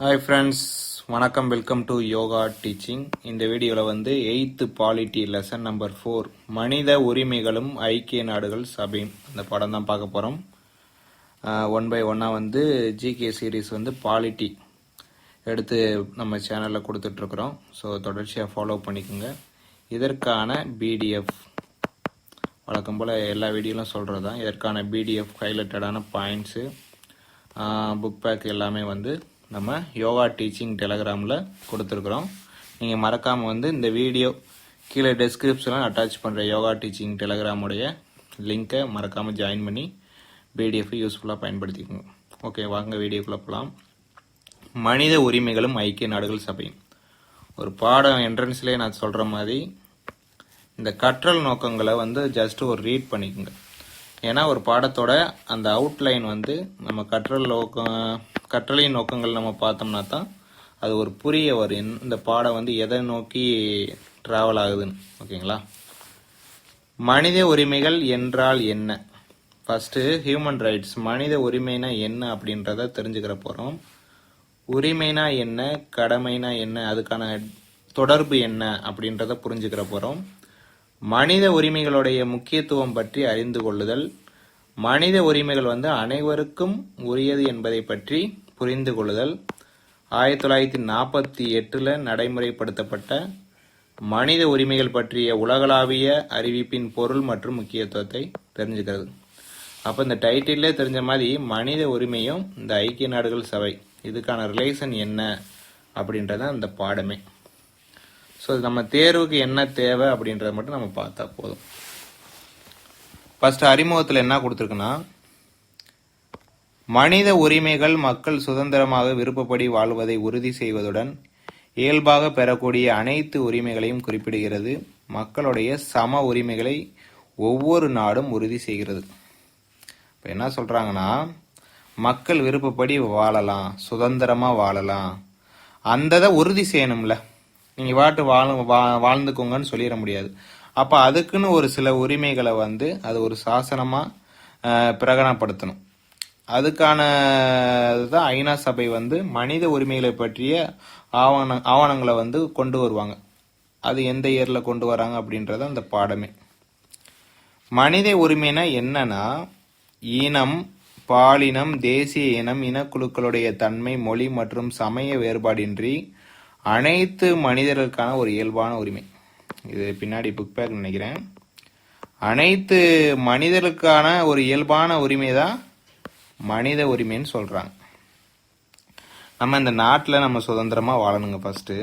Hi friends, வணக்கம். Welcome to yoga teaching. இந்த வீடியோவில் வந்து 8th பாலிட்டி லெசன் நம்பர் 4 மனித உரிமைகளும் ஐக்கிய நாடுகள் சபையும் அந்த படம் தான் பார்க்க போகிறோம். 1 by 1 வந்து ஜிகே சீரீஸ் வந்து பாலிட்டி எடுத்து நம்ம சேனலில் கொடுத்துட்ருக்குறோம். ஸோ தொடர்ச்சியாக ஃபாலோ பண்ணிக்கோங்க. இதற்கான பிடிஎஃப் வழக்கம் போல் எல்லா வீடியோலாம் சொல்கிறது தான். இதற்கான பிடிஎஃப் ஹைலைட்டடான பாயிண்ட்ஸு புக் பேக் எல்லாமே வந்து நம்ம யோகா டீச்சிங் டெலகிராமில் கொடுத்துருக்குறோம். நீங்கள் மறக்காமல் வந்து இந்த வீடியோ கீழே டெஸ்கிரிப்ஷனில் அட்டாச் பண்ணுற யோகா டீச்சிங் டெலகிராமுடைய லிங்க்கை மறக்காமல் ஜாயின் பண்ணி பிடிஎஃப் யூஸ்ஃபுல்லாக பயன்படுத்திக்கோங்க. ஓகே, வாங்க வீடியோக்குள்ளே போகலாம். மனித உரிமைகளும் ஐக்கிய நாடுகள் சபையும் ஒரு பாடம் என்ட்ரன்ஸ்லேயே நான் சொல்கிற மாதிரி இந்த கற்றல் நோக்கங்களை வந்து ஜஸ்ட் ஒரு ரீட் பண்ணிக்கோங்க. ஏன்னா ஒரு பாடத்தோட அந்த அவுட்லைன் வந்து நம்ம கற்றலின் நோக்கங்கள் நம்ம பார்த்தோம்னா தான் அது ஒரு புரிய வரும். இந்த பாடம் வந்து எதை நோக்கி ட்ராவல் ஆகுதுன்னு. ஓகேங்களா? மனித உரிமைகள் என்றால் என்ன? ஃபர்ஸ்ட் ஹியூமன் ரைட்ஸ், மனித உரிமைனா என்ன அப்படின்றத தெரிஞ்சுக்கிற போகிறோம். உரிமைனா என்ன, கடமைனா என்ன, அதுக்கான தொடர்பு என்ன அப்படின்றத புரிஞ்சுக்கிற போகிறோம். மனித உரிமைகளுடைய முக்கியத்துவம் பற்றி அறிந்து கொள்ளுதல், மனித உரிமைகள் வந்து அனைவருக்கும் உரியது என்பதை பற்றி புரிந்து கொள்ளுதல், 1948 நடைமுறைப்படுத்தப்பட்ட மனித உரிமைகள் பற்றிய உலகளாவிய அறிவிப்பின் பொருள் மற்றும் முக்கியத்துவத்தை தெரிஞ்சுக்கிறது. அப்போ இந்த டைட்டிலே தெரிஞ்ச மாதிரி மனித உரிமையும் இந்த ஐக்கிய நாடுகள் சபை இதுக்கான ரிலேஷன் என்ன அப்படின்றத அந்த பாடமே. ஸோ நம்ம தேர்வுக்கு என்ன தேவை அப்படின்றத மட்டும் நம்ம பார்த்தா போதும். ஃபர்ஸ்ட் அறிமுகத்தில் என்ன கொடுத்துருக்குன்னா, மனித உரிமைகள் மக்கள் சுதந்திரமாக விருப்பப்படி வாழ்வதை உறுதி செய்வதுடன் இயல்பாக பெறக்கூடிய அனைத்து உரிமைகளையும் குறிப்பிடுகிறது. மக்களுடைய சம உரிமைகளை ஒவ்வொரு நாடும் உறுதி செய்கிறது. இப்போ என்ன சொல்றாங்கன்னா, மக்கள் விருப்பப்படி வாழலாம், சுதந்திரமா வாழலாம், அந்த உறுதி செய்யணும்ல. நீங்க வாட்டு வாழ்ந்துக்கோங்கன்னு சொல்லிட முடியாது. அப்ப அதுக்குன்னு ஒரு சில உரிமைகளை வந்து அது ஒரு சாசனமா பிரகடனப்படுத்தணும். அதுக்கான தான் ஐநா சபை வந்து மனித உரிமைகளை பற்றிய ஆவணங்களை வந்து கொண்டு வருவாங்க. அது எந்த இயர்ல கொண்டு வராங்க அப்படின்றத அந்த பாடமே. மனித உரிமைனா என்னன்னா, இனம், பாலினம், தேசிய இனம், இனக்குழுக்களுடைய தன்மை, மொழி மற்றும் சமய வேறுபாடின்றி அனைத்து மனிதர்களுக்கான ஒரு இயல்பான உரிமை. இது பின்னாடி புக் பேக் நினைக்கிறேன். அனைத்து மனிதர்களுக்கான ஒரு இயல்பான உரிமை தான் மனித உரிமைன்னு சொல்றாங்க. நம்ம இந்த நாட்டில் நம்ம சுதந்திரமா வாழணுங்க. ஃபர்ஸ்ட்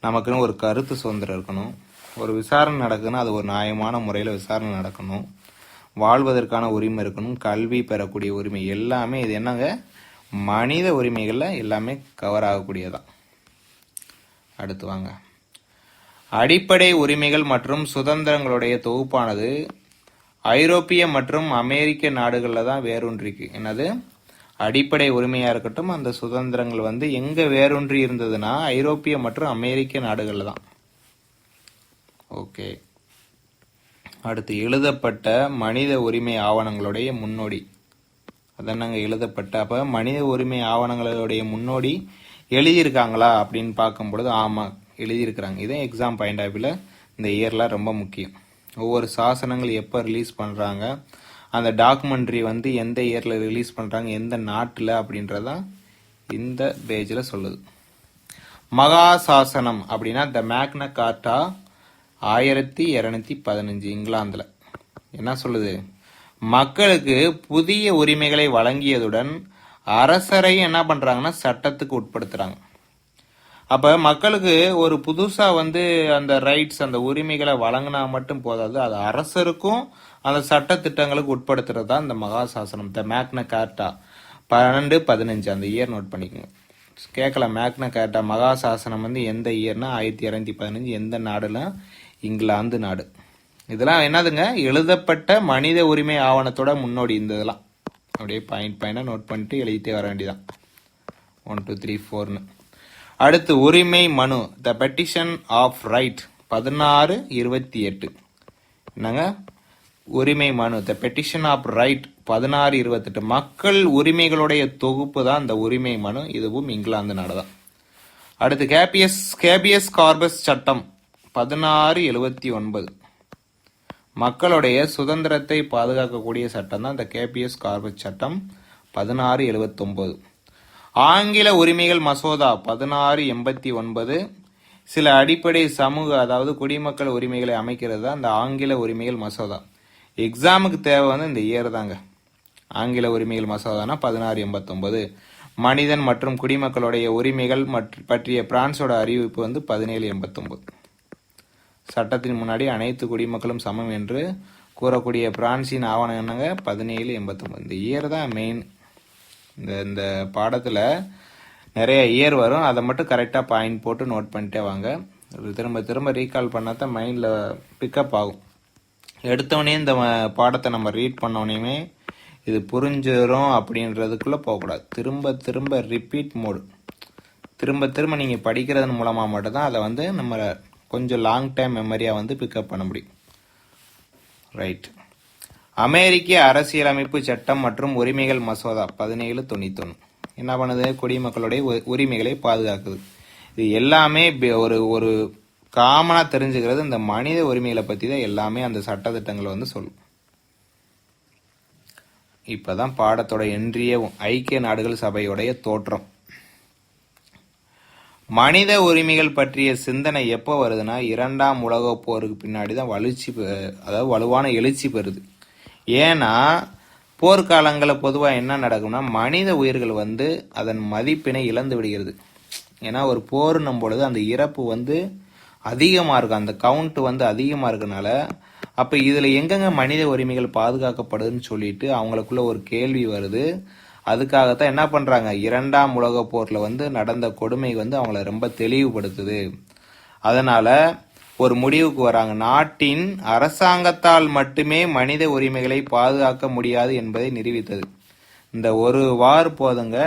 நமக்குன்னு ஒரு கருத்து சுதந்திரம் இருக்கணும். ஒரு விசாரணை நடக்குதுன்னா அது ஒரு நியாயமான முறையில் விசாரணை நடக்கணும். வாழ்வதற்கான உரிமை இருக்கணும். கல்வி பெறக்கூடிய உரிமை எல்லாமே இது என்னங்க, மனித உரிமைகள்ல எல்லாமே கவர் ஆகக்கூடியதான். அடுத்து வாங்க. அடிப்படை உரிமைகள் மற்றும் சுதந்திரங்களுடைய தொகுப்பானது ஐரோப்பிய மற்றும் அமெரிக்க நாடுகளில் தான் வேரூன்றிருக்கு. என்னது, அடிப்படை உரிமையா இருக்கட்டும், அந்த சுதந்திரங்கள் வந்து எங்க வேரூன்றி இருந்ததுன்னா ஐரோப்பிய மற்றும் அமெரிக்க நாடுகளில் தான். ஓகே. அடுத்து எழுதப்பட்ட மனித உரிமை ஆவணங்களுடைய முன்னோடி. அதென்னங்க எழுதப்பட்ட? அப்ப மனித உரிமை ஆவணங்களுடைய முன்னோடி எழுதியிருக்காங்களா அப்படின்னு பார்க்கும் பொழுது ஆமாம், எழுதியிருக்கிறாங்க. இதே எக்ஸாம் பாயிண்ட் ஆஃப் வியூல இந்த இயர்லாம் ரொம்ப முக்கியம். ஒவ்வொரு சாசனங்கள் எப்போ ரிலீஸ் பண்ணுறாங்க, அந்த டாக்குமெண்ட்ரி வந்து எந்த இயரில் ரிலீஸ் பண்ணுறாங்க, எந்த நாட்டில் அப்படின்றதான் இந்த பேஜில் சொல்லுது. மகா சாசனம் அப்படின்னா த மேக்னா கார்ட்டா 1215 இங்கிலாந்தில் என்ன சொல்லுது, மக்களுக்கு புதிய உரிமைகளை வழங்கியதுடன் அரசரை என்ன பண்றாங்கன்னா சட்டத்துக்கு உட்படுத்துறாங்க. அப்ப மக்களுக்கு ஒரு புதுசா வந்து அந்த ரைட்ஸ், அந்த உரிமைகளை வழங்கினா மட்டும் போதாது, அது அரசருக்கும் அந்த சட்ட திட்டங்களுக்கு உட்படுத்துறது தான் இந்த மகா சாசனம், த மேக்னா கார்ட்டா 1215. அந்த இயர் நோட் பண்ணிக்கோங்க. கேட்கலாம், மேக்னா கார்ட்டா மகா சாசனம் வந்து எந்த இயர்னா 1215, எந்த நாடுனா இங்கிலாந்து நாடு. இதெல்லாம் என்னதுங்க, எழுதப்பட்ட மனித உரிமை ஆவணத்தோட முன்னோடி. இந்த இதெல்லாம் அப்படியே பாயிண்டா நோட் பண்ணிட்டு எழுதிட்டே வர வேண்டியதான். 1 2 3 4ன்னு. அடுத்து உரிமை மனு, த பெட்டிஷன் ஆஃப் ரைட் 1628. என்னங்க, உரிமை மனு த பெட்டிஷன் ஆஃப் ரைட் 1628 மக்கள் உரிமைகளுடைய தொகுப்பு தான் இந்த உரிமை மனு. இதுவும் இங்கிலாந்து நாடு தான். அடுத்து கேபியஸ் கார்பஸ் சட்டம் 1679 மக்களுடைய சுதந்திரத்தை பாதுகாக்கக்கூடிய சட்டம் தான் இந்த கேபியஸ் கார்பஸ் சட்டம் 1679. ஆங்கில உரிமைகள் மசோதா 1689 சில அடிப்படை சமூக அதாவது குடிமக்கள் உரிமைகளை அமைக்கிறது தான் இந்த ஆங்கில உரிமைகள் மசோதா. எக்ஸாமுக்கு தேவை வந்து இந்த இயர் தாங்க. ஆங்கில உரிமைகள் மசோதானா 1689. மனிதன் மற்றும் குடிமக்களுடைய உரிமைகள் பற்றிய பிரான்ஸோட அறிவிப்பு வந்து 1789. சட்டத்தின் முன்னாடி அனைத்து குடிமக்களும் சமம் என்று கூறக்கூடிய பிரான்சின் ஆவணம் என்னங்க 1789. இந்த இயர் தான் மெயின். இந்த பாடத்தில் நிறைய இயர் வரும், அதை மட்டும் கரெக்டாக பாயிண்ட் போட்டு நோட் பண்ணிட்டே வாங்க. திரும்ப திரும்ப ரீகால் பண்ணால் தான் மைண்டில் பிக்கப் ஆகும். எடுத்தவொடனே இந்த பாடத்தை நம்ம ரீட் பண்ணோடனே இது புரிஞ்சிடும் அப்படின்றதுக்குள்ளே போகக்கூடாது. திரும்ப திரும்ப ரிப்பீட் மோடு, திரும்ப திரும்ப நீங்கள் படிக்கிறதன் மூலமாக மட்டும்தான் அதை வந்து நம்ம கொஞ்சம் லாங் டைம் மெமரியாக வந்து பிக்கப் பண்ண முடியும். ரைட். அமெரிக்க அரசியலமைப்பு சட்டம் மற்றும் உரிமைகள் மசோதா 1791 என்ன பண்ணுது? குடிமக்களுடைய உரிமைகளை பாதுகாக்குது. இது எல்லாமே ஒரு காமனாக தெரிஞ்சுக்கிறது இந்த மனித உரிமைகளை பற்றி தான் எல்லாமே அந்த சட்டத்திட்டங்களை வந்து சொல்லும். இப்போதான் பாடத்தோட இன்றைய ஐக்கிய நாடுகள் சபையுடைய தோற்றம். மனித உரிமைகள் பற்றிய சிந்தனை எப்போ வருதுன்னா 2ஆம் உலகப் போருக்கு பின்னாடி தான் வலுவான எழுச்சி பெறுது. ஏன்னா போர்க்காலங்களில் பொதுவாக என்ன நடக்கும்னா மனித உயிர்கள் வந்து அதன் மதிப்பினை இழந்து விடுகிறது. ஏன்னா ஒரு போர்னும் பொழுது அந்த இறப்பு வந்து அதிகமாக இருக்கும், அந்த கவுண்ட் வந்து அதிகமாக இருக்கனால அப்போ இதில் எங்கெங்க மனித உரிமைகள் பாதுகாக்கப்படுதுன்னு சொல்லிட்டு அவங்களுக்குள்ள ஒரு கேள்வி வருது. அதுக்காகத்தான் என்ன பண்ணுறாங்க, 2ஆம் உலகப் போரில் வந்து நடந்த கொடுமை வந்து அவங்கள ரொம்ப தெளிவுபடுத்துது. அதனால் ஒரு முடிவுக்கு வராங்க. நாட்டின் அரசாங்கத்தால் மட்டுமே மனித உரிமைகளை பாதுகாக்க முடியாது என்பதை நிரூபித்தது. இந்த ஒரு வார் போதுங்க,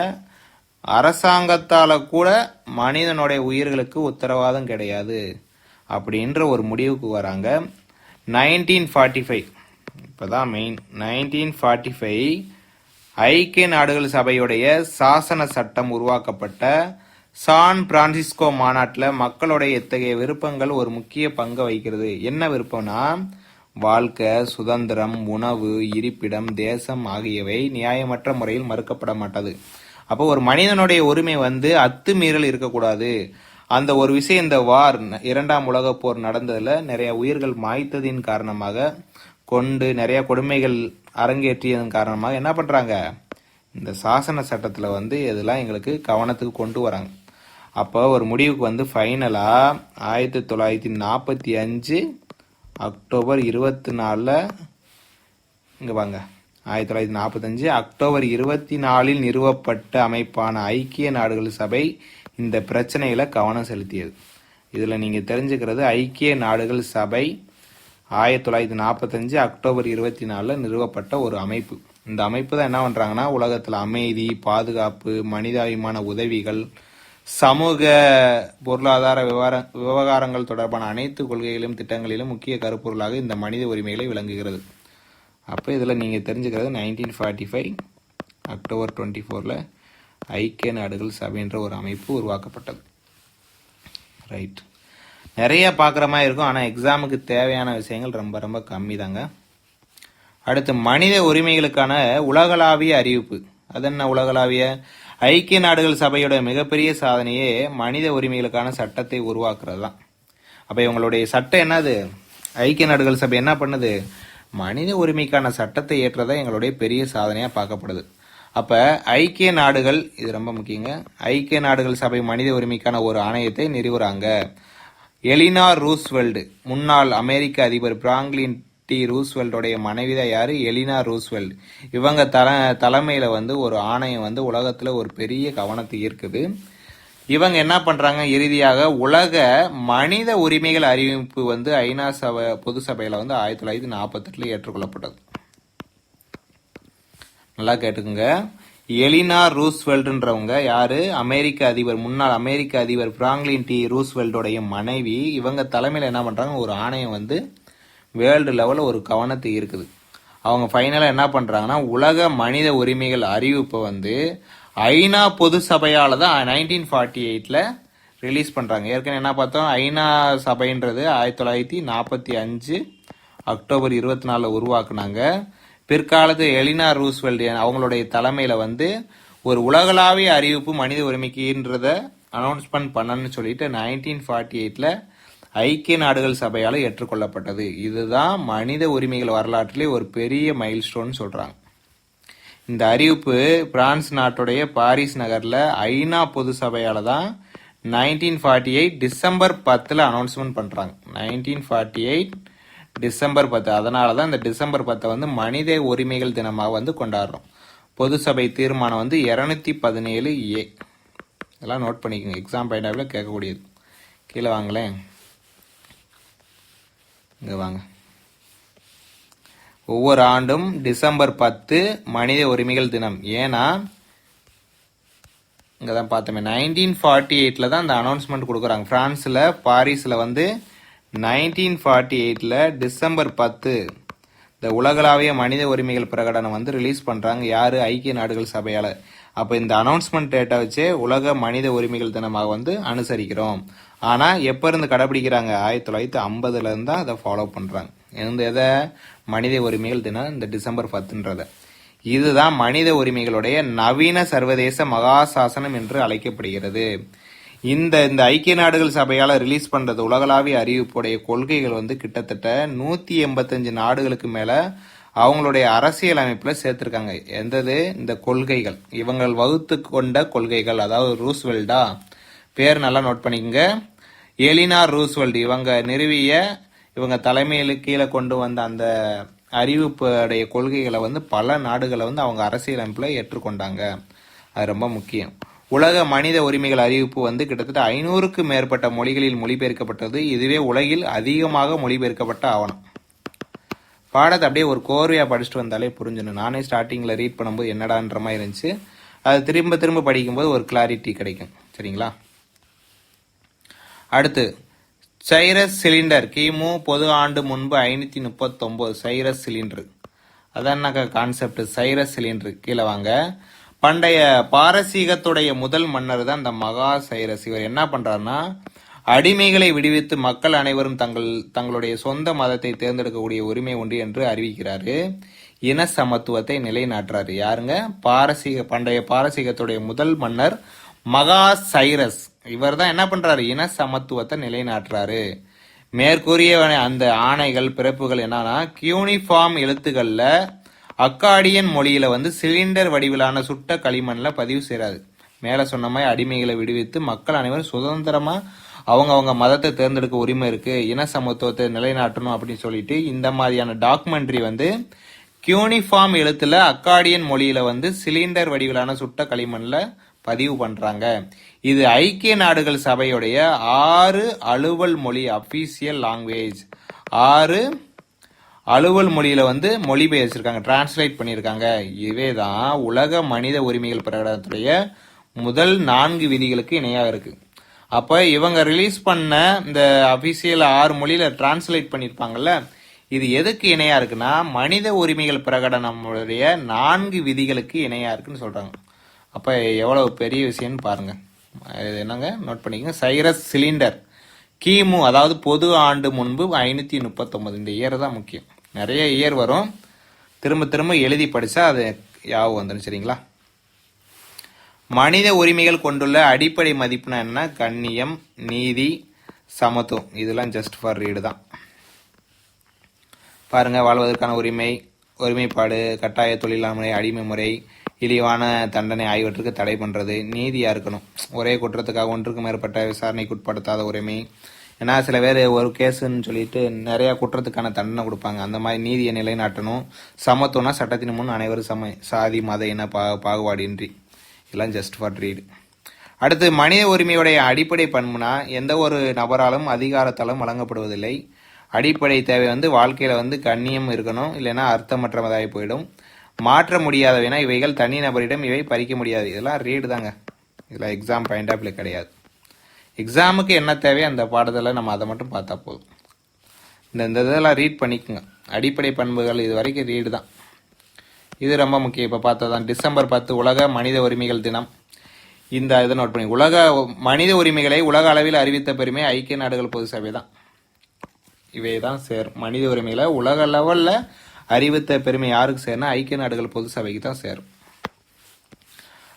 அரசாங்கத்தால் கூட மனிதனுடைய உயிர்களுக்கு உத்தரவாதம் கிடையாது அப்படின்ற ஒரு முடிவுக்கு வராங்க. 1945 இப்போதான் மெயின். 1945 ஐக்கிய நாடுகள் சபையுடைய சாசன சட்டம் உருவாக்கப்பட்ட சான் பிரான்சிஸ்கோ மாநாட்டில் மக்களுடைய இத்தகைய விருப்பங்கள் ஒரு முக்கிய பங்கு வகிக்கிறது. என்ன விருப்பம்னா வாழ்க்கை, சுதந்திரம், உணவு, இருப்பிடம், தேசம் ஆகியவை நியாயமற்ற முறையில் மறுக்கப்பட மாட்டாது. அப்போ ஒரு மனிதனுடைய உரிமை வந்து அத்துமீறல் இருக்கக்கூடாது. அந்த ஒரு விஷயம் இந்த வார் 2ஆம் உலகப் போர் நடந்ததில் நிறைய உயிர்கள் மாய்த்ததின் காரணமாக கொண்டு நிறைய கொடுமைகள் அரங்கேற்றியதன் காரணமாக என்ன பண்ணுறாங்க, இந்த சாசன சட்டத்தில் வந்து இதெல்லாம் எங்களுக்கு கவனத்துக்கு கொண்டு வராங்க. அப்போ ஒரு முடிவுக்கு வந்து ஃபைனலாக 1945 அக்டோபர் 24 இங்கே வாங்க 1945 அக்டோபர் 24 நிறுவப்பட்ட அமைப்பான ஐக்கிய நாடுகள் சபை இந்த பிரச்சனையில கவனம் செலுத்தியது. இதில் நீங்கள் தெரிஞ்சுக்கிறது ஐக்கிய நாடுகள் சபை 1945 அக்டோபர் 24 நிறுவப்பட்ட ஒரு அமைப்பு. இந்த அமைப்பு தான் என்ன பண்ணுறாங்கன்னா உலகத்தில் அமைதி, பாதுகாப்பு, மனிதாபிமான உதவிகள், சமூக பொருளாதார விவகாரங்கள் தொடர்பான அனைத்து கொள்கைகளிலும் திட்டங்களிலும் முக்கிய கருப்பொருளாக இந்த மனித உரிமைகளை விளங்குகிறது. அப்போ இதில் நீங்கள் தெரிஞ்சுக்கிறது 1945 அக்டோபர் 24 ஐக்கிய நாடுகள் சபைன்ற ஒரு அமைப்பு உருவாக்கப்பட்டது. ரைட். நிறைய பார்க்குற மாதிரி இருக்கும், ஆனால் எக்ஸாமுக்கு தேவையான விஷயங்கள் ரொம்ப ரொம்ப கம்மி தாங்க. அடுத்து மனித உரிமைகளுக்கான உலகளாவிய அறிவிப்பு. அது என்ன உலகளாவிய? ஐக்கிய நாடுகள் சபையோட மிகப்பெரிய சாதனையே மனித உரிமைகளுக்கான சட்டத்தை உருவாக்குறது தான். அப்போ இவங்களுடைய சட்டம் என்னது? ஐக்கிய நாடுகள் சபை என்ன பண்ணுது? மனித உரிமைக்கான சட்டத்தை ஏற்றதா எங்களுடைய பெரிய சாதனையாக பார்க்கப்படுது. அப்போ ஐக்கிய நாடுகள், இது ரொம்ப முக்கியங்க, ஐக்கிய நாடுகள் சபை மனித உரிமைக்கான ஒரு ஆணையத்தை நிறுவுறாங்க. எலினார் ரூஸ்வெல்ட், முன்னாள் அமெரிக்க அதிபர் பிராங்க்லின் டி ரூஸ்வெல்டோடைய மனைவி தான் யாரு? Eleanor Roosevelt. இவங்க தலைமையில் வந்து ஒரு ஆணையம் வந்து உலகத்தில் ஒரு பெரிய கவனத்தை ஈர்க்குது. இவங்க என்ன பண்றாங்க, இறுதியாக உலக மனித உரிமைகள் அறிவிப்பு வந்து ஐநா சபை பொது சபையில வந்து 1948 ஏற்றுக்கொள்ளப்பட்டது. நல்லா கேட்டுக்குங்க. எலினார் ரூஸ்வெல்ட்ன்றவங்க யாரு? அமெரிக்க அதிபர், முன்னாள் அமெரிக்க அதிபர் பிராங்க்லின் டி ரூஸ்வெல்டோடைய மனைவி. இவங்க தலைமையில் என்ன பண்றாங்க, ஒரு ஆணையம் வந்து வேர்ல்டு லெவலில் ஒரு கவனத்தை இருக்குது. அவங்க ஃபைனலாக என்ன பண்ணுறாங்கன்னா உலக மனித உரிமைகள் அறிவிப்பை வந்து ஐநா பொது சபையால் தான் 1948 ரிலீஸ் பண்ணுறாங்க. ஏற்கனவே என்ன பார்த்தோம், ஐநா சபைன்றது 1945 அக்டோபர் 24 உருவாக்குனாங்க. பிற்காலத்து எலினா ரூஸ்வெல்ட் அவங்களுடைய தலைமையில் வந்து ஒரு உலகளாவிய அறிவிப்பு மனித உரிமைக்குன்றத அனௌன்ஸ்மெண்ட் பண்ணணும்னு சொல்லிட்டு 1948 ஐக்கிய நாடுகள் சபையால் ஏற்றுக்கொள்ளப்பட்டது. இதுதான் மனித உரிமைகள் வரலாற்றிலே ஒரு பெரிய மைல்ஸ்டோன் சொல்றாங்க. இந்த அறிவிப்பு பிரான்ஸ் நாட்டுடைய பாரிஸ் நகர்ல ஐநா பொது சபையால தான் 1948 டிசம்பர் 10 அனௌன்ஸ்மெண்ட் பண்றாங்க. 1948 டிசம்பர் 10. அதனால தான் இந்த டிசம்பர் 10 வந்து மனித உரிமைகள் தினமாக வந்து கொண்டாடுறோம். பொது சபை தீர்மானம் வந்து 217A. இதெல்லாம் நோட் பண்ணிக்கோங்க, எக்ஸாம் பாயிண்ட் ஆஃப் கேட்கக்கூடியது. கீழே வாங்களேன், இங்கே வாங்க. ஒவ்வொரு ஆண்டும் டிசம்பர் 10 மனித உரிமைகள் தினம். ஏன்னா இங்கே தான் பார்த்தோமே 1948 தான் அந்த அனௌன்ஸ்மெண்ட் கொடுக்குறாங்க. பிரான்ஸில் பாரிஸில் வந்து 1948 டிசம்பர் 10 இந்த உலகளாவிய மனித உரிமைகள் பிரகடனம் வந்து ரிலீஸ் பண்ணுறாங்க. யார்? ஐக்கிய நாடுகள் சபையால். அப்போ இந்த அனௌன்ஸ்மெண்ட் டேட்டை வச்சு உலக மனித உரிமைகள் தினமாக வந்து அனுசரிக்கிறோம். ஆனால் எப்போ இருந்து கடைபிடிக்கிறாங்க? 1950 இருந்து தான் அதை ஃபாலோ பண்ணுறாங்க. எதை? மனித உரிமைகள் தினம் இந்த டிசம்பர் 10. இதுதான் மனித உரிமைகளுடைய நவீன சர்வதேச மகாசாசனம் என்று அழைக்கப்படுகிறது. இந்த ஐக்கிய நாடுகள் சபையால் ரிலீஸ் பண்றது உலகளாவிய அறிவிப்புடைய கொள்கைகள் வந்து கிட்டத்தட்ட 185 நாடுகளுக்கு மேல அவங்களுடைய அரசியல் அமைப்புல சேர்த்திருக்காங்க. எந்தது? இந்த கொள்கைகள், இவங்கள் வகுத்து கொண்ட கொள்கைகள். அதாவது ரூஸ்வெல்டா பேர் நல்லா நோட் பண்ணிக்கங்க. எலினா ரூஸ்வெல்ட் இவங்க நிறுவிய, இவங்க தலைமையில் கீழே கொண்டு வந்த அந்த அறிவிப்புடைய கொள்கைகளை வந்து பல நாடுகளை வந்து அவங்க அரசியல் அமைப்புல ஏற்றுக்கொண்டாங்க. அது ரொம்ப முக்கியம். உலக மனித உரிமைகள் அறிவிப்பு வந்து கிட்டத்தட்ட 500க்கு மேற்பட்ட மொழிகளில் மொழிபெயர்க்கப்பட்டது. இதுவே உலகில் அதிகமாக மொழிபெயர்க்கப்பட்ட ஆவணம். பாடத்தை அப்படியே ஒரு கோர்வையா படிச்சுட்டு வந்தாலே புரிஞ்சிடும். நானே ஸ்டார்டிங்ல ரீட் பண்ணும்போது என்னடான்ற மாதிரி இருந்துச்சு. அது திரும்ப திரும்ப படிக்கும்போது ஒரு கிளாரிட்டி கிடைக்கும். சரிங்களா? அடுத்து சைரஸ் சிலிண்டர். கிமு பொது ஆண்டு முன்பு 539 சைரஸ் சிலிண்டர். அதான் கான்செப்ட் சைரஸ் சிலிண்டர். கீழே வாங்க. பண்டைய பாரசீகத்துடைய முதல் மன்னர் தான் இந்த மகா சைரஸ். இவர் என்ன பண்றாருன்னா அடிமைகளை விடுவித்து மக்கள் அனைவரும் தங்களுடைய சொந்த மதத்தை தேர்ந்தெடுக்கக்கூடிய உரிமை உண்டு என்று அறிவிக்கிறாரு. இன சமத்துவத்தை நிலைநாட்டுறாரு. யாருங்க? பண்டைய பாரசீகத்துடைய முதல் மன்னர் மகா சைரஸ். இவர் தான் என்ன பண்றாரு? இன சமத்துவத்தை நிலைநாட்டுறாரு. மேற்கூறிய அந்த ஆணைகள் பிறப்புகள் என்னன்னா கியூனிஃபார்ம் எழுத்துக்கள்ல அக்காடியன் மொழியில வந்து சிலிண்டர் வடிவிலான சுட்ட களிமண்ல பதிவு செய்யறாரு. மேல சொன்ன மாதிரி அடிமைகளை விடுவித்து மக்கள் அனைவரும் சுதந்திரமா அவங்க மதத்தை தேர்ந்தெடுக்க உரிமை இருக்கு, இன சமத்துவத்தை நிலைநாட்டணும் அப்படின்னு சொல்லிட்டு இந்த மாதிரியான டாக்குமெண்ட்ரி வந்து கியூனிஃபார்ம் எழுத்துல அக்காடியன் மொழியில வந்து சிலிண்டர் வடிவிலான சுட்ட களிமண்ல பதிவு பண்றாங்க. இது ஐக்கிய நாடுகள் சபையுடைய 6 அலுவல் மொழி, அபிஷியல் லாங்குவேஜ். 6 அலுவல் மொழியில வந்து மொழிபெயர்ச்சிருக்காங்க, டிரான்ஸ்லேட் பண்ணியிருக்காங்க. இவைதான் உலக மனித உரிமைகள் பிரகடனத்துடைய முதல் 4 விதிகளுக்கு இணையாக இருக்கு. அப்ப இவங்க ரிலீஸ் பண்ண இந்த அபிஷியல் 6 மொழியில டிரான்ஸ்லேட் பண்ணிருப்பாங்கல்ல, இது எதுக்கு இணையா இருக்குன்னா மனித உரிமைகள் பிரகடனமுடைய 4 விதிகளுக்கு இணையா இருக்குன்னு சொல்றாங்க. அப்ப எவ்வளவு பெரிய விஷயம்னு பாருங்க. என்னங்க நோட் பண்ணிக்கங்க. சைரஸ் சிலிண்டர் கிமு, அதாவது பொது ஆண்டு முன்பு 539. இந்த இயர் தான் முக்கியம். நிறைய இயர் வரும், திரும்ப திரும்ப எழுதி படிச்சா அது யாவும் வந்துடும். சரிங்களா? மனித உரிமைகள் கொண்டுள்ள அடிப்படை மதிப்புனா என்ன? கண்ணியம், நீதி, சமத்துவம். இதெல்லாம் ஜஸ்ட் ஃபார் ரீடு தான். பாருங்க. வாழ்வதற்கான உரிமை, ஒருமைப்பாடு, கட்டாய தொழிலாண்மை, அடிமை முறை, இழிவான தண்டனை ஆகியவற்றுக்கு தடை பண்றது, நீதியா இருக்கணும், ஒரே குற்றத்துக்காக ஒன்றுக்கு மேற்பட்ட விசாரணைக்கு உட்படுத்தாத உரிமை. ஏன்னா சில பேர் ஒரு கேஸுன்னு சொல்லிட்டு நிறைய குற்றத்துக்கான தண்டனை கொடுப்பாங்க. அந்த மாதிரி நீதியை நிலைநாட்டணும். சமத்துவம்னா சட்டத்தின் முன் அனைவரும் சம, சாதி மத இன பாகுபாடின்றி. இதெல்லாம் ஜஸ்ட் ஃபார் ரீடு. அடுத்து மனித உரிமையுடைய அடிப்படை பண்புனா எந்த ஒரு நபராலும் அதிகாரத்தாலும் வழங்கப்படுவதில்லை. அடிப்படை தேவை வந்து வாழ்க்கையில வந்து கண்ணியம் இருக்கணும், இல்லைன்னா அர்த்தமற்றதாகி போயிடும். மாற்ற முடியாதவைனா இவைகள் தனி நபரிடம் இவை பறிக்க முடியாது. இதெல்லாம் ரீடு தாங்க, இதெல்லாம் எக்ஸாம் பாயிண்ட் ஆஃப் வியூ கிடையாது. எக்ஸாமுக்கு என்ன தேவையோ அந்த பாடத்தில் நம்ம அதை மட்டும் பார்த்தா போதும். இந்த இதெல்லாம் ரீட் பண்ணிக்கோங்க. அடிப்படை பண்புகள் இது வரைக்கும் ரீடு தான். இது ரொம்ப முக்கியம். இப்போ பார்த்ததான் டிசம்பர் 10 உலக மனித உரிமைகள் தினம். இந்த இதை நோட் பண்ணி, உலக மனித உரிமைகளை உலக அளவில் அறிவித்த பெருமை ஐக்கிய நாடுகள் பொது சபை தான். இவை தான் சேரும். மனித உரிமைகளை உலக லெவலில் அறிவித்த பெருமை யாருக்கு சேரும்னா ஐக்கிய நாடுகள் பொது சபைக்கு தான் சேரும்.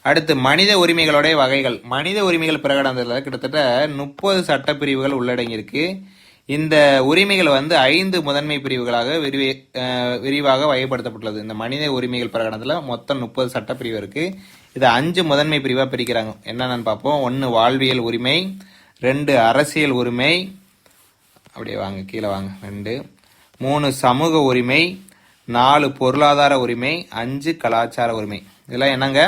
அடுத்து மனித உரிமைகளுடைய வகைகள். மனித உரிமைகள் பிரகடனத்தில் கிட்டத்தட்ட 30 சட்டப்பிரிவுகள் உள்ளடங்கியிருக்கு. இந்த உரிமைகள் 5 முதன்மை பிரிவுகளாக விரிவாக வகைப்படுத்தப்பட்டுள்ளது. இந்த மனித உரிமைகள் பிரகடனத்தில் மொத்தம் 30 சட்டப்பிரிவு இருக்கு. இது 5 முதன்மை பிரிவாக பிரிக்கிறாங்க. என்னென்னு பார்ப்போம். 1 வாழ்வியல் உரிமை, 2 அரசியல் உரிமை, அப்படியே வாங்க கீழே வாங்க 2, 3 சமூக உரிமை, 4 பொருளாதார உரிமை, 5 கலாச்சார உரிமை. இதெல்லாம் என்னங்க,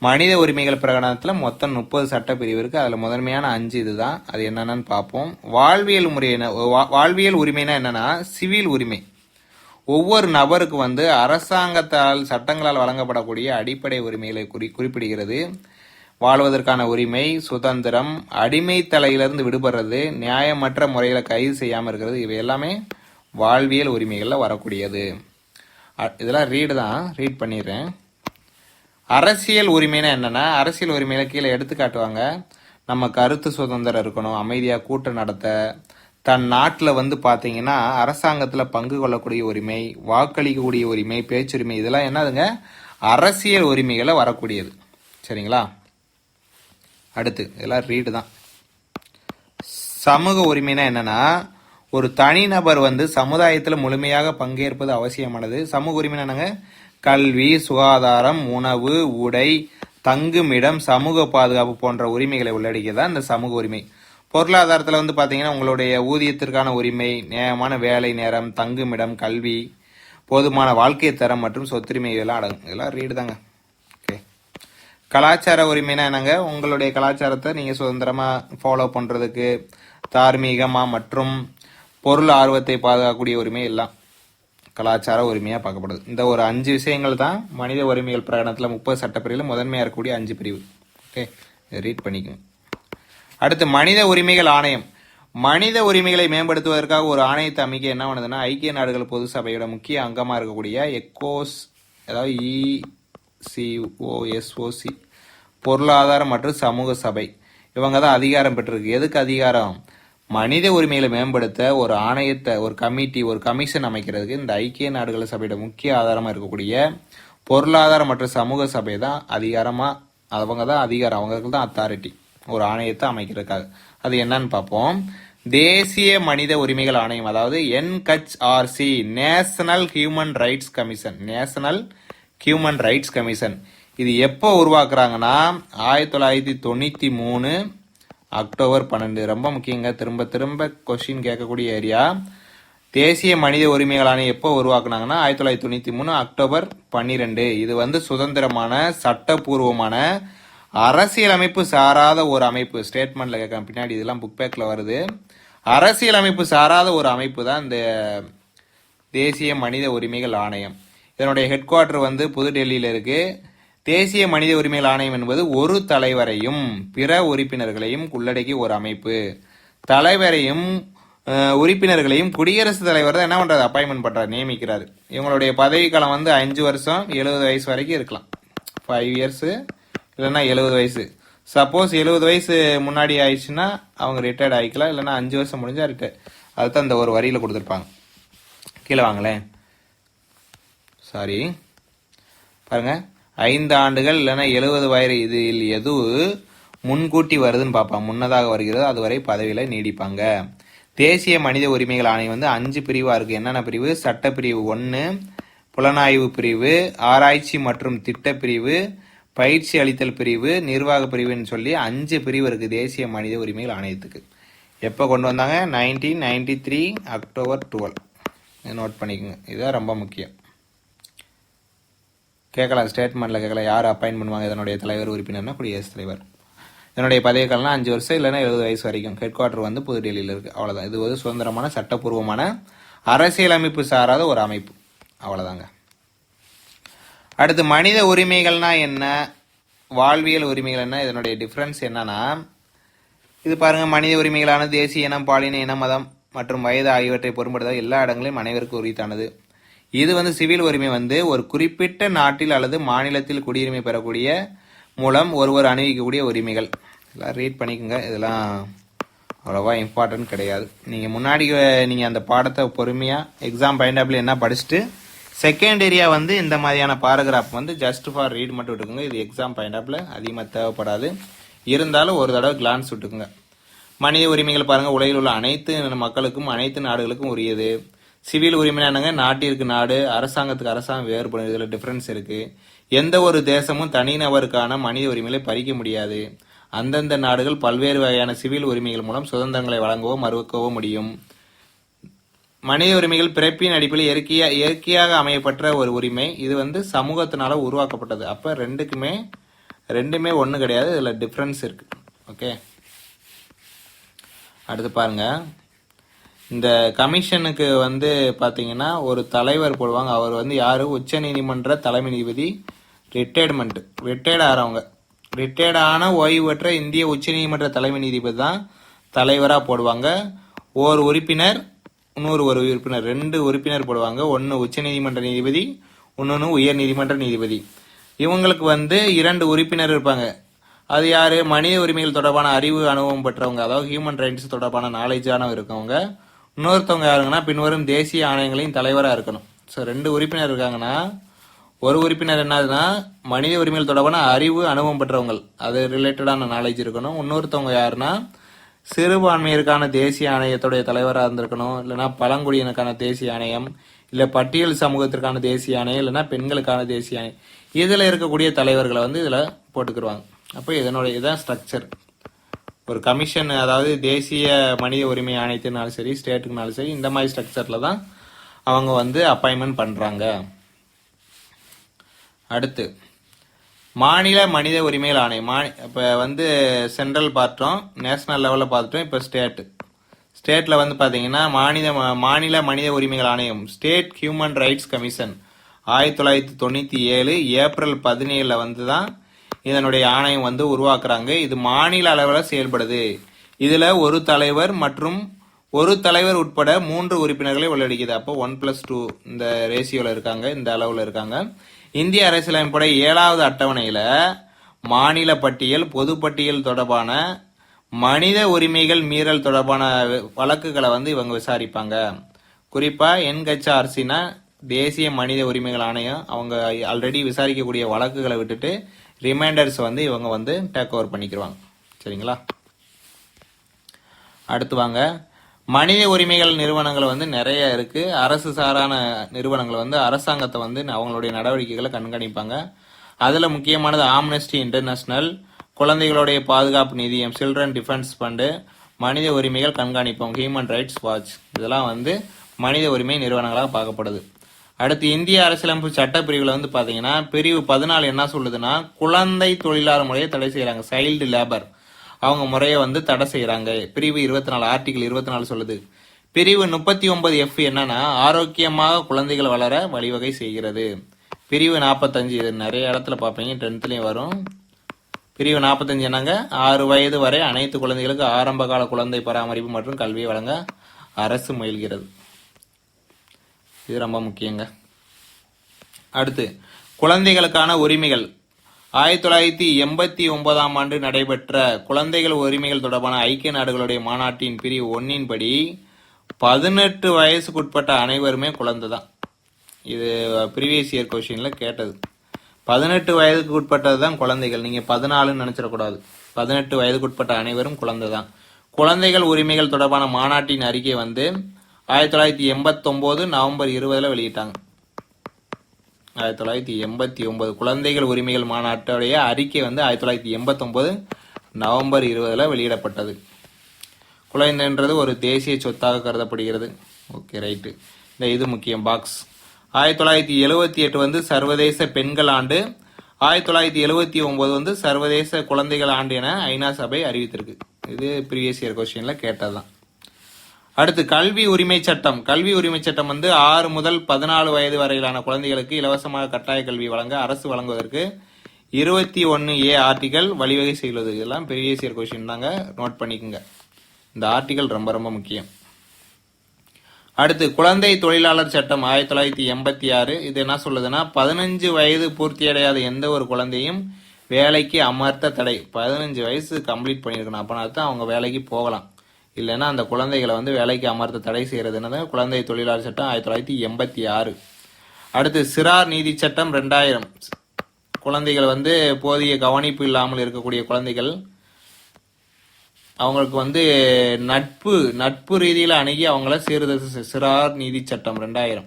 மனித உரிமைகள் பிரகடனத்தில் மொத்தம் 30 சட்டப்பிரிவு இருக்கு. அதில் முதன்மையான 5 இதுதான். அது என்னென்னு பார்ப்போம். வாழ்வியல் உரிமைனா என்னன்னா சிவில் உரிமை. ஒவ்வொரு நபருக்கு அரசாங்கத்தால் சட்டங்களால் வழங்கப்படக்கூடிய அடிப்படை உரிமைகளை குறிப்பிடுகிறது. வாழ்வதற்கான உரிமை, சுதந்திரம், அடிமை தலையிலிருந்து விடுபடுறது, நியாயமற்ற முறையில கைது செய்யாமல் இருக்கிறது, இவை எல்லாமே வாழ்வியல் உரிமைகளில் வரக்கூடியது. இதெல்லாம் ரீட் பண்ணிடுறேன். அரசியல் உரிமைனா என்னன்னா, அரசியல் உரிமையில கீழே எடுத்து காட்டுவாங்க. நம்ம கருத்து சுதந்திரம் இருக்கணும், அமைதியா கூட்டம் நடத்த, தன் நாட்டில் பார்த்தீங்கன்னா அரசாங்கத்தில் பங்கு கொள்ளக்கூடிய உரிமை, வாக்களிக்கக்கூடிய உரிமை, பேச்சுரிமை, இதெல்லாம் என்னதுங்க அரசியல் உரிமைகளை வரக்கூடியது. சரிங்களா? அடுத்து இதெல்லாம் ரீடு தான். சமூக உரிமைனா என்னன்னா, ஒரு தனிநபர் சமுதாயத்தில் முழுமையாக பங்கேற்பது அவசியமானது. சமூக உரிமை என்னங்க, கல்வி, சுகாதாரம், உணவு, உடை, தங்குமிடம், சமூக பாதுகாப்பு போன்ற உரிமைகளை உள்ளடக்கியதான் இந்த சமூக உரிமை. பொருளாதாரத்தில் பார்த்தீங்கன்னா உங்களுடைய ஊதியத்திற்கான உரிமை, நியாயமான வேலை நேரம், தங்குமிடம், கல்வி, போதுமான வாழ்க்கை தரம் மற்றும் சொத்துரிமை இதெல்லாம் அடங்கும். இதெல்லாம் ரீடு தாங்க. ஓகே. கலாச்சார உரிமைனா என்னங்க, உங்களுடைய கலாச்சாரத்தை நீங்கள் சுதந்திரமாக ஃபாலோ பண்ணுறதுக்கு, தார்மீகமாக மற்றும் பொருள் ஆர்வத்தை பாதுகாக்கக்கூடிய உரிமை எல்லாம் கலாச்சார உரிமையாக பார்க்கப்படுது. இந்த ஒரு 5 விஷயங்கள் தான் மனித உரிமைகள் பிரகடனத்தில் 30 சட்டப்பிரிவில் முதன்மையாக இருக்கக்கூடிய 5 பிரிவு. ஓகே, ரீட் பண்ணிக்கோங்க. அடுத்து மனித உரிமைகள் ஆணையம். மனித உரிமைகளை மேம்படுத்துவதற்காக ஒரு ஆணையத்தை அமைக்க என்ன பண்ணுதுன்னா, ஐக்கிய நாடுகள் பொது சபையோட முக்கிய அங்கமாக இருக்கக்கூடிய எக்கோஸ், அதாவது ECOSOC பொருளாதார மற்றும் சமூக சபை, இவங்க தான் அதிகாரம் பெற்றிருக்கு. எதுக்கு அதிகாரம்? மனித உரிமைகளை மேம்படுத்த ஒரு ஆணையத்தை, ஒரு கமிட்டி, ஒரு கமிஷன் அமைக்கிறதுக்கு இந்த ஐக்கிய நாடுகள் சபையோட முக்கிய ஆதாரமாக இருக்கக்கூடிய பொருளாதார மற்றும் சமூக சபை தான் அதிகாரமா, அவங்க தான் அதிகாரம், அவங்களுக்கு தான் அத்தாரிட்டி ஒரு ஆணையத்தை அமைக்கிறதுக்காக. அது என்னன்னு பார்ப்போம். தேசிய மனித உரிமைகள் ஆணையம், அதாவது NHRC, National Human Rights Commission. National Human Rights Commission இது எப்போ உருவாக்குறாங்கன்னா 1993 அக்டோபர் 12. ரொம்ப முக்கியங்க, திரும்ப திரும்ப கொஸ்டின் கேட்கக்கூடிய ஏரியா. தேசிய மனித உரிமைகள் ஆணையம் எப்போ உருவாக்குனாங்கன்னா 1993 அக்டோபர் 12. இது சுதந்திரமான சட்டப்பூர்வமான அரசியலமைப்பு சாராத ஒரு அமைப்பு. ஸ்டேட்மெண்ட்ல கேட்க பின்னாடி இதெல்லாம் புக் பேக்ல வருது. அரசியலமைப்பு சாராத ஒரு அமைப்பு தான் இந்த தேசிய மனித உரிமைகள் ஆணையம். இதனுடைய ஹெட் குவார்டர் புதுடெல்லியில இருக்கு. தேசிய மனித உரிமைகள் ஆணையம் என்பது ஒரு தலைவரையும் பிற உறுப்பினர்களையும் உள்ளடக்கி ஒரு அமைப்பு. தலைவரையும் உறுப்பினர்களையும் குடியரசுத் தலைவர் தான் என்ன பண்றாரு, அப்பாயின்மெண்ட் பண்றாரு, நியமிக்கிறாரு. இவங்களுடைய பதவி காலம் 5 வருஷம், 70 வயசு வரைக்கும் இருக்கலாம். 5 இயர்ஸ் இல்லைன்னா 70 வயசு. சப்போஸ் 70 வயசு முன்னாடி ஆயிடுச்சுன்னா அவங்க ரிட்டையர்ட் ஆகிக்கலாம், இல்லைன்னா 5 வருஷம் முடிஞ்சா ரிட்டையர். அதுதான் இந்த ஒரு வரியில கொடுத்துருப்பாங்க. கீழே வாங்களேன், சாரி பாருங்க. 5 ஆண்டுகள் இல்லைன்னா 70 வயது, இதில் எது முன்கூட்டி வருதுன்னு பார்ப்பாங்க, முன்னதாக வருகிறதோ அதுவரை பதவியில் நீடிப்பாங்க. தேசிய மனித உரிமைகள் ஆணையம் 5 பிரிவாக இருக்குது. என்னென்ன பிரிவு? சட்டப்பிரிவு 1, புலனாய்வு பிரிவு, ஆராய்ச்சி மற்றும் திட்டப்பிரிவு, பயிற்சி அளித்தல் பிரிவு, நிர்வாக பிரிவுன்னு சொல்லி 5 பிரிவு இருக்குது தேசிய மனித உரிமைகள் ஆணையத்துக்கு. எப்போ கொண்டு வந்தாங்க? 1993 அக்டோபர் 12. நோட் பண்ணிக்கோங்க, இதுதான் ரொம்ப முக்கியம். கேட்கலாம், ஸ்டேட்மெண்ட்ல கேட்கலாம், யார் அப்பாயின் பண்ணுவாங்க இதனுடைய தலைவர் உறுப்பினர்னா குடியரசுத் தலைவர். இதனுடைய பதவி காலம் 5 வருஷம் இல்லைன்னா 70 வயசு வரைக்கும். ஹெட் குவார்டர் புதுடெல்லியில் இருக்கு. அவ்வளோதான். இது சுதந்திரமான சட்டப்பூர்வமான அரசியலமைப்பு சாராத ஒரு அமைப்பு. அவ்வளோதாங்க. அடுத்து மனித உரிமைகள்னா என்ன, வாழ்வியல் உரிமைகள் என்ன, இதனுடைய டிஃபரன்ஸ் என்னன்னா, இது பாருங்க. மனித உரிமைகளான தேசிய இனம், பாலின இனம், மதம் மற்றும் வயது ஆகியவற்றை பொருட்படுத்த எல்லா இடங்களையும் அனைவருக்கும் உரித்தானது. இது வந்து சிவில் உரிமை வந்து ஒரு குறிப்பிட்ட நாட்டில் அல்லது மாநிலத்தில் குடியுரிமை பெறக்கூடிய மூலம் ஒருவர் அணிவிக்கக்கூடிய உரிமைகள். இதெல்லாம் ரீட் பண்ணிக்கோங்க. இதெல்லாம் அவ்வளோவா இம்பார்ட்டன்ட் கிடையாது. நீங்கள் முன்னாடி நீங்கள் அந்த பாடத்தை பொறுமையாக எக்ஸாம் பாயிண்ட் என்ன படிச்சுட்டு செகண்ட் ஏரியா வந்து இந்த மாதிரியான பாராகிராஃப் வந்து ஜஸ்ட் ஃபார் ரீட் மட்டும் விட்டுக்குங்க. இது எக்ஸாம் பாயிண்ட் அதிகமாக தேவைப்படாது. இருந்தாலும் ஒரு தடவை கிளான்ஸ் விட்டுக்குங்க. மனித உரிமைகள் பாருங்க, உலகில் உள்ள அனைத்து மக்களுக்கும் அனைத்து நாடுகளுக்கும் உரியது. சிவில் உரிமை என்னங்க, நாட்டிற்கு நாடு, அரசாங்கத்துக்கு அரசாங்கம் வேறுபடும். இதில் டிஃபரன்ஸ் இருக்கு. எந்த ஒரு தேசமும் தனிநபருக்கான மனித உரிமைகளை பறிக்க முடியாது. அந்தந்த நாடுகள் பல்வேறு வகையான சிவில் உரிமைகள் மூலம் சுதந்திரங்களை வழங்கவோ மறுக்கவோ முடியும். மனித உரிமைகள் பிறப்பின் அடிப்படையில் இயற்கையாக அமையப்பட்ட ஒரு உரிமை. இது வந்து சமூகத்தினால உருவாக்கப்பட்டது. அப்ப ரெண்டுமே ஒண்ணு கிடையாது. இதுல டிஃபரன்ஸ் இருக்கு. ஓகே, அடுத்து பாருங்க. இந்த கமிஷனுக்கு வந்து பாத்தீங்கன்னா ஒரு தலைவர் போடுவாங்க. அவர் வந்து யாரு? உச்ச நீதிமன்ற தலைமை நீதிபதி, ரிட்டையர்ட் ஆறவங்க. ரிட்டையர்ட் ஆன ஓய்வு பெற்ற இந்திய உச்ச நீதிமன்ற தலைமை நீதிபதி தான் தலைவரா போடுவாங்க. ஒரு உறுப்பினர், இன்னொரு ஒரு உறுப்பினர், 2 உறுப்பினர் போடுவாங்க. ஒன்னு உச்ச நீதிமன்ற நீதிபதி, இன்னொன்னு உயர் நீதிமன்ற நீதிபதி. இவங்களுக்கு வந்து 2 உறுப்பினர் இருப்பாங்க. அது யாரு? மனித உரிமைகள் தொடர்பான அறிவு அனுபவம் பெற்றவங்க, அதாவது ஹியூமன் ரைட்ஸ் தொடர்பான நாலேஜான இருக்கவங்க. இன்னொருத்தவங்க யாருங்கன்னா பின்வரும் தேசிய ஆணையங்களின் தலைவரா இருக்கணும். ஸோ 2 உறுப்பினர் இருக்காங்கன்னா ஒரு உறுப்பினர் என்னதுன்னா மனித உரிமைகள் தொடர்பான அறிவு அனுபவம் பெற்றவங்க, அது ரிலேட்டடான நாலேஜ் இருக்கணும். இன்னொருத்தவங்க யாருன்னா சிறுபான்மையருக்கான தேசிய ஆணையத்துடைய தலைவராக இருந்திருக்கணும். இல்லைன்னா பழங்குடியினருக்கான தேசிய ஆணையம், இல்லை பட்டியல் சமூகத்திற்கான தேசிய ஆணையம், இல்லைன்னா பெண்களுக்கான தேசிய ஆணையம். இதில் இருக்கக்கூடிய தலைவர்களை வந்து இதில் போட்டுக்கிடுவாங்க. அப்போ இதுதான் ஸ்ட்ரக்சர். ஒரு கமிஷன், அதாவது தேசிய மனித உரிமை ஆணையத்தினாலும் சரி, ஸ்டேட்டுக்குனாலும் சரி, இந்த மாதிரி ஸ்ட்ரக்சரில் தான் அவங்க வந்து அப்பாயின்மெண்ட் பண்ணுறாங்க. அடுத்து மாநில மனித உரிமைகள் ஆணையம். இப்போ வந்து சென்ட்ரல் பார்த்தோம், நேஷனல் லெவலில் பார்த்துட்டோம். இப்போ ஸ்டேட்டில் வந்து பார்த்தீங்கன்னா மாநில மனித உரிமைகள் ஆணையம், State Human Rights Commission 1997 April 17 வந்து தான் இதனுடைய ஆணையம் வந்து உருவாக்குறாங்க. இது மாநில அளவில் செயல்படுது. இதுல ஒரு தலைவர் மற்றும் ஒரு தலைவர் உட்பட 3 உறுப்பினர்களை உள்ளடக்கியது. அப்போ 1+2 இந்த ரேசியோல இருக்காங்க, இந்த அளவுல இருக்காங்க. இந்திய அரசியலமைப்புடைய 7வது அட்டவணையில மாநில பட்டியல், பொதுப்பட்டியல் தொடர்பான மனித உரிமைகள் மீறல் தொடர்பான வழக்குகளை வந்து இவங்க விசாரிப்பாங்க. குறிப்பா என்ஹெச்ஆர்சினா தேசிய மனித உரிமைகள் ஆணையம், அவங்க ஆல்ரெடி விசாரிக்கக்கூடிய வழக்குகளை விட்டுட்டு ரிமைண்டர்ஸ் வந்து இவங்க வந்து டேக் ஓவர் பண்ணிக்கிறாங்க. சரிங்களா? அடுத்து வாங்க. மனித உரிமைகள் நிறுவனங்கள் வந்து நிறைய இருக்கு. அரசு சாரான நிறுவனங்கள் வந்து அரசாங்கத்தை வந்து அவங்களுடைய நடவடிக்கைகளை கண்காணிப்பாங்க. அதுல முக்கியமானது ஆம்னஸ்டி இன்டர்நேஷனல், குழந்தைகளுடைய பாதுகாப்பு நிதியம், சில்ட்ரன் டிஃபென்ஸ் ஃபண்டு, மனித உரிமைகள் கண்காணிப்போம், ஹியூமன் ரைட்ஸ் வாட்ச். இதெல்லாம் வந்து மனித உரிமை நிறுவனங்களாக பார்க்கப்படுது. அடுத்து இந்திய அரசியலமைப்பு சட்டப்பிரிவுல வந்து பாத்தீங்கன்னா பிரிவு 14 என்ன சொல்லுதுன்னா, குழந்தை தொழிலாளர் முறையை தடை செய்யறாங்க. சைல்டு லேபர் அவங்க முறையை வந்து தடை செய்யறாங்க. பிரிவு 24 ஆர்டிகல் 24 சொல்லுது. பிரிவு 39F என்னன்னா, ஆரோக்கியமாக குழந்தைகள் வளர வழிவகை செய்கிறது. பிரிவு 45 இது நிறைய இடத்துல பார்ப்பீங்க, 10th வரும். பிரிவு 45 என்னங்க, 6 வயது வரை அனைத்து குழந்தைகளுக்கு ஆரம்ப கால குழந்தை பராமரிப்பு மற்றும் கல்வியை வழங்க அரசு முயல்கிறது. இது ரொம்ப முக்கியங்க. அடுத்து குழந்தைகளுக்கான உரிமைகள். 1989 ஆண்டு நடைபெற்ற குழந்தைகள் உரிமைகள் தொடர்பான ஐக்கிய நாடுகளுடைய மாநாட்டின் பிரிவு 1 படி 18 வயசுக்குட்பட்ட அனைவருமே குழந்தை தான். இது ப்ரீவியஸ் இயர் கொஸ்டின்ல கேட்டது. 18 வயதுக்கு உட்பட்டது தான் குழந்தைகள். நீங்க 14 நினைச்சிடக்கூடாது. 18 வயதுக்குட்பட்ட அனைவரும் குழந்தை தான். குழந்தைகள் உரிமைகள் தொடர்பான மாநாட்டின் அறிக்கை வந்து 1989 நவம்பர் 20 வெளியிட்டாங்க. 1989 குழந்தைகள் உரிமைகள் மாநாட்டுடைய அறிக்கை வந்து 1989 நவம்பர் 20 வெளியிடப்பட்டது. குழந்தைன்றது ஒரு தேசிய சொத்தாக கருதப்படுகிறது. Okay, right. இந்த இது முக்கியம் பாக்ஸ். 1978 வந்து சர்வதேச பெண்கள் ஆண்டு, 1979 வந்து சர்வதேச குழந்தைகள் ஆண்டு என ஐநா சபை அறிவித்திருக்கு. இது ப்ரீவியஸ் இயர் கொஸ்டின்ல கேட்டதுதான். அடுத்து கல்வி உரிமை சட்டம். கல்வி உரிமை சட்டம் வந்து 6 முதல் 14 வயது வரையிலான குழந்தைகளுக்கு இலவசமாக கட்டாய கல்வி வழங்க அரசு வழங்குவதற்கு 21A ஆர்டிகல் வழிவகை செய்கிறது. இதெல்லாம் ப்ரீவியஸ் இயர் கொஸ்டின் தாங்க, நோட் பண்ணிக்கோங்க. இந்த ஆர்டிகல் ரொம்ப ரொம்ப முக்கியம். அடுத்து குழந்தை தொழிலாளர் சட்டம் 1986. இது என்ன சொல்லுதுன்னா 15 வயது பூர்த்தியடையாத எந்த ஒரு குழந்தையும் வேலைக்கு அமர்த்த தடை. 15 வயசு கம்ப்ளீட் பண்ணியிருக்கணும், அப்பனா தான் அவங்க வேலைக்கு போகலாம். இல்லைன்னா அந்த குழந்தைகளை வந்து வேலைக்கு அமர்த்த தடை செய்யறதுன்னு குழந்தை தொழிலாளர் சட்டம் 1986. அடுத்து சிறார் நீதி சட்டம் 2000. குழந்தைகள் வந்து போதிய கவனிப்பு இல்லாமல் இருக்கக்கூடிய குழந்தைகள் அவங்களுக்கு வந்து நட்பு ரீதியில் அணுகி அவங்கள சிறார் நீதி சட்டம் 2000.